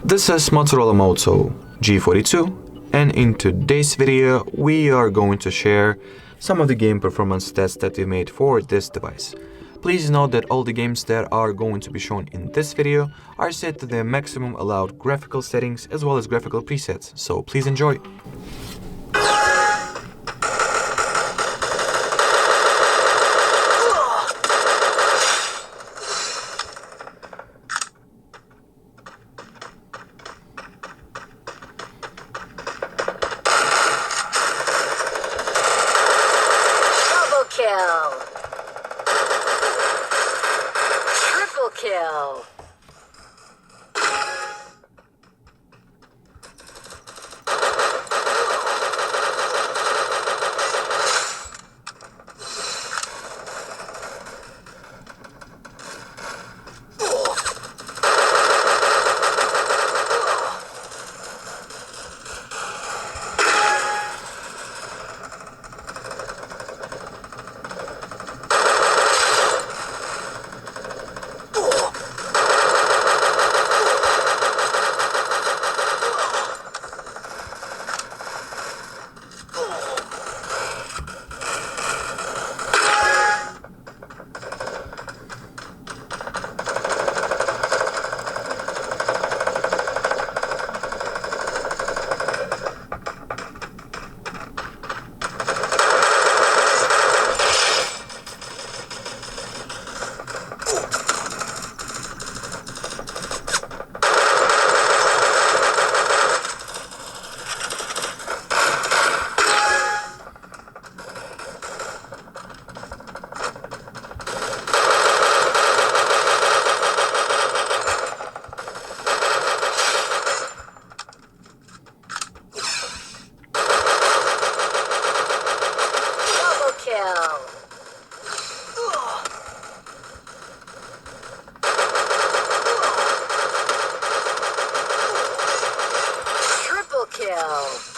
This is Motorola Moto G42, and in today's video we are going to share some of the game performance stats that we made for this device. Please note that all the games that are going to be shown in this video are set to the maximum allowed graphical settings as well as graphical presets, so please enjoy. Kill. Triple kill. Triple kill.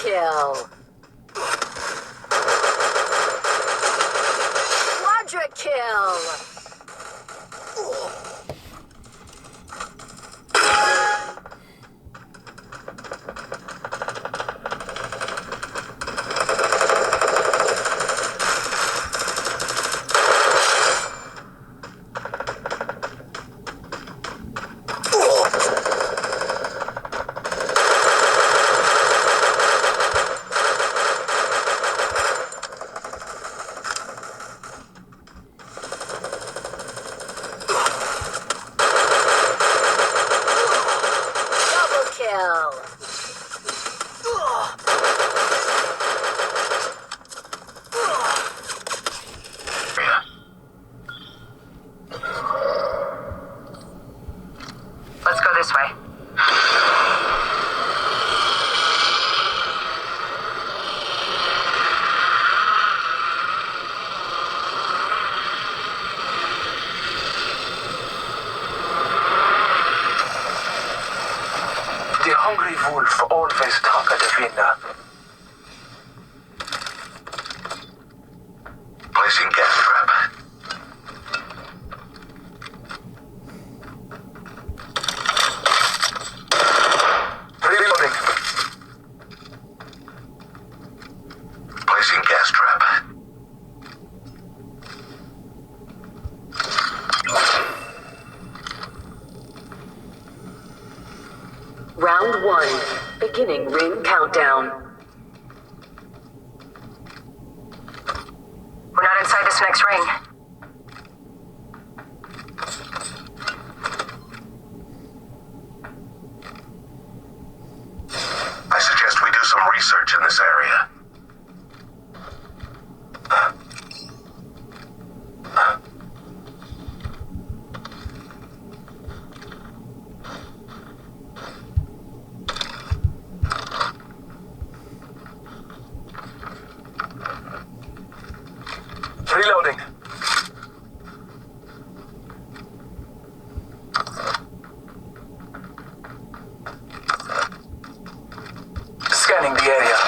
Kill. Quadra kill. wolf always tackade vinna. Placing gas trap. Reloading. Placing gas trap. Round 1. Beginning ring countdown. We're not inside this next ring. I suggest we do some research in this area. Reloading. Scanning the area.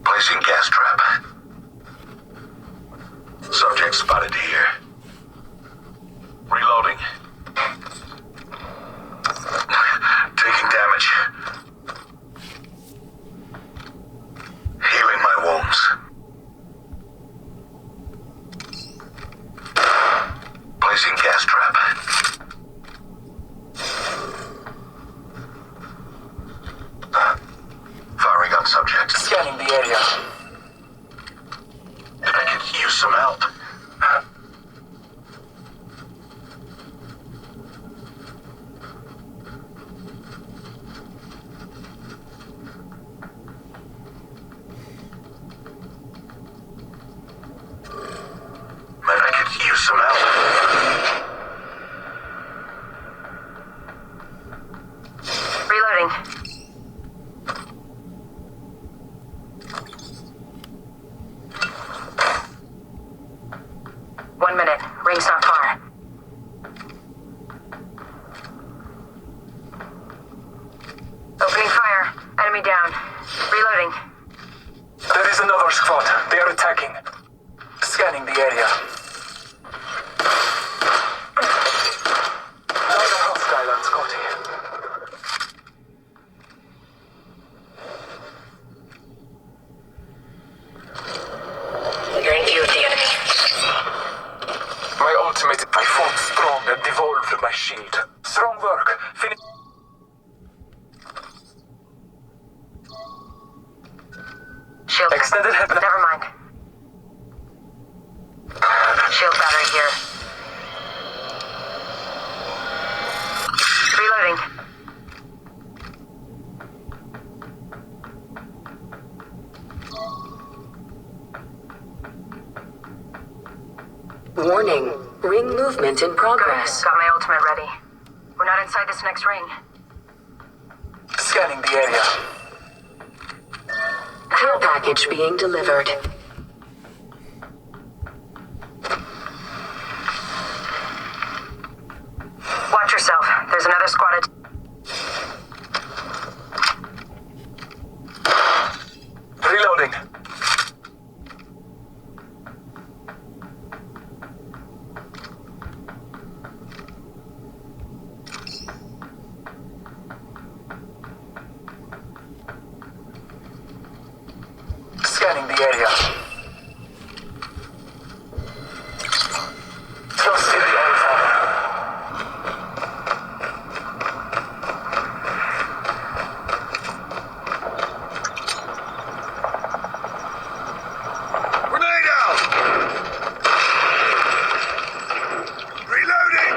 Placing gas trap. Subject spotted here. Reloading. Taking damage. Healing my wounds. Placing gas trap. Firing on subject. Scanning the area. I could use some help. Man, I could use some help. Reloading. One minute. Ring's not far. Opening fire. Enemy down. Reloading. There is another squad. They are attacking. Scanning the area. Another hostile on Scotty. You're in view of the enemy. My ultimate. I fought strong and devolved my shield. Strong work. Finish. Shield. Extended head. Never mind. Shield battery here. Reloading. Warning. Ring movement in progress. Got my ultimate ready. We're not inside this next ring. Scanning the area. Care package being delivered. Watch yourself. There's another squad. Reloading. Scanning the area. Trust in the Allfather. Grenade out! Reloading!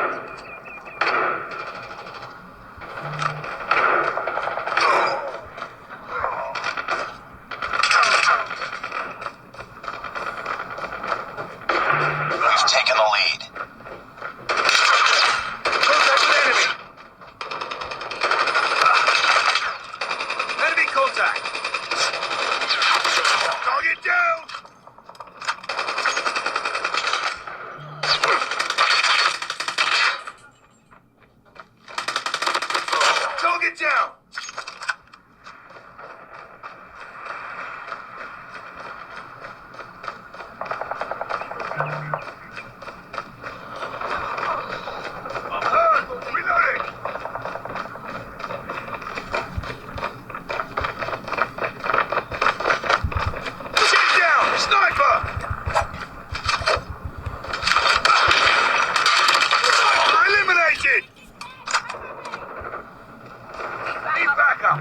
backup.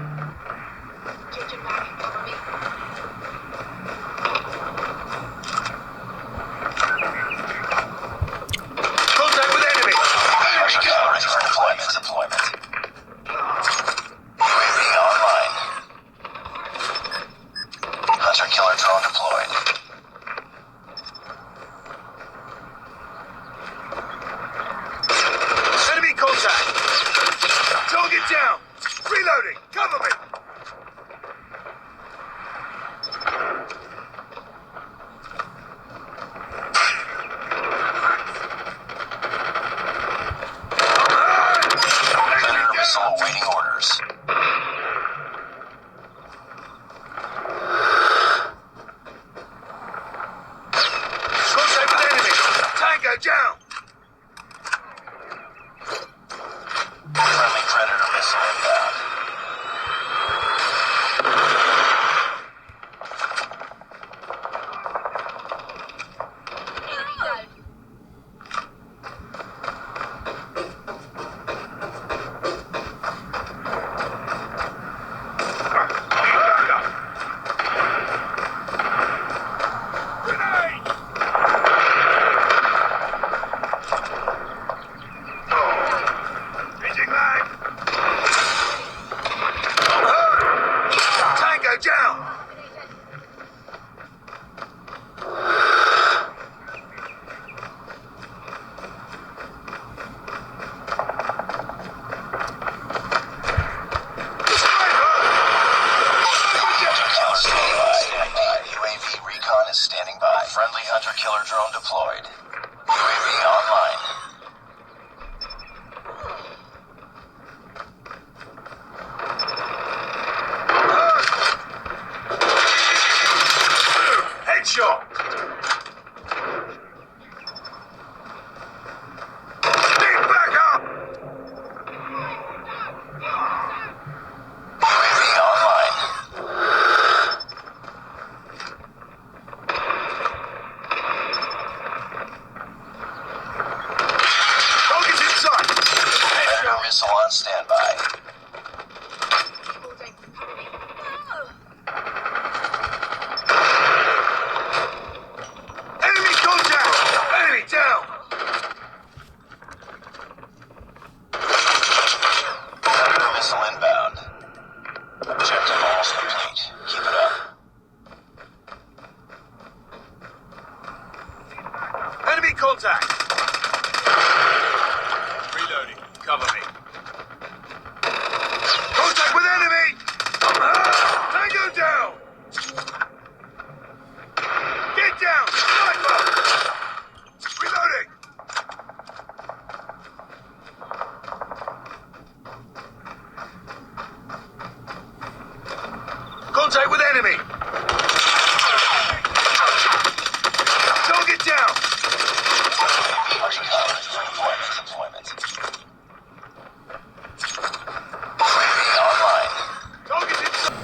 Changing back. Cover me. Contact with enemy. Hunter killer ready for deployment. UAV online. Hunter killer drone deployed. Enemy contact. Target down. Reloading. Cover me. Predator missile awaiting orders. Contact with enemy. Tango down. Friendly Predator missile inbound. Enemy down. Grenade. Changing lag. Tango down. UAV recon is standing by. Friendly hunter killer drone deployed. UAV online. Headshot. Need backup. UAV online. Target's in sight. Predator missile on standby. Holding. Cover me. Enemy contact. Enemy down. Predator missile inbound. Objective almost complete. Keep it up. Enemy contact. Reloading. Cover me. Contact with enemy. Tango down. Get down. Sniper. Reloading. Contact with enemy. Target down. Hunter killer ready for deployment. UAV online. Target in sight.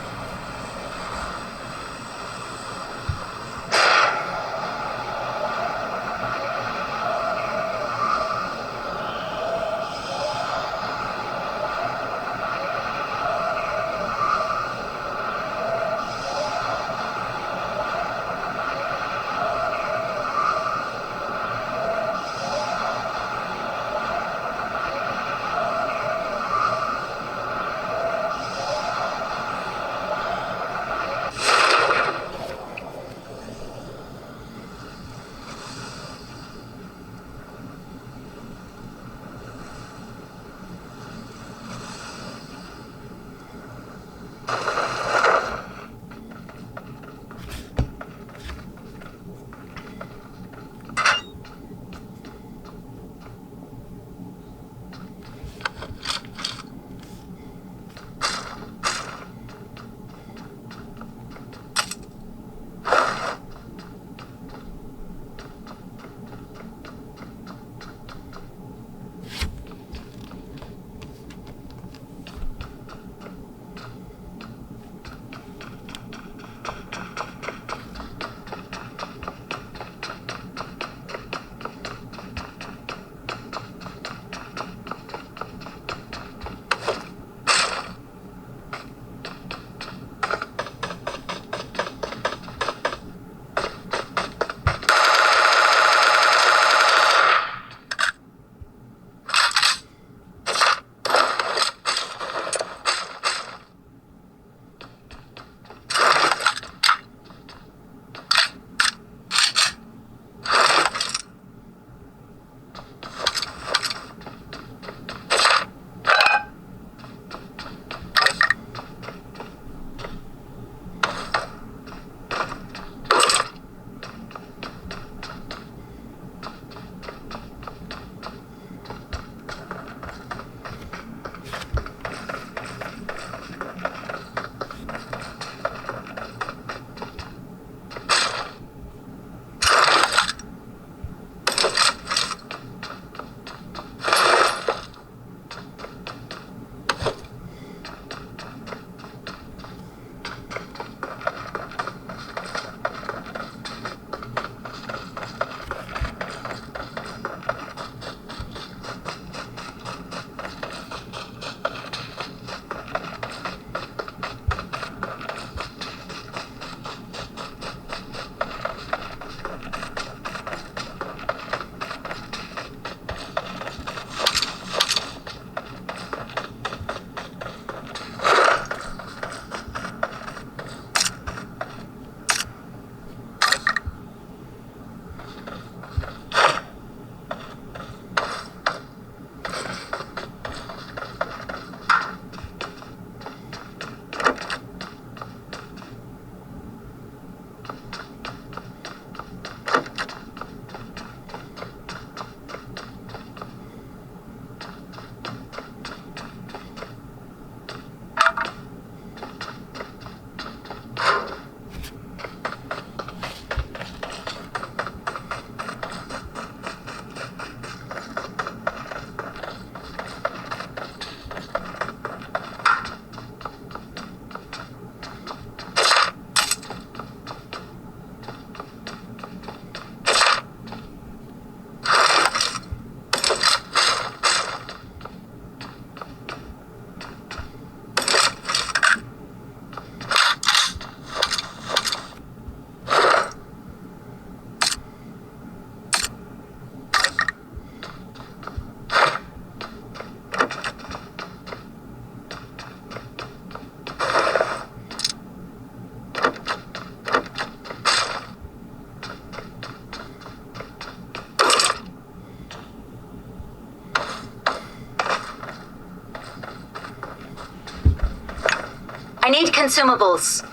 I need consumables.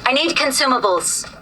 I need consumables.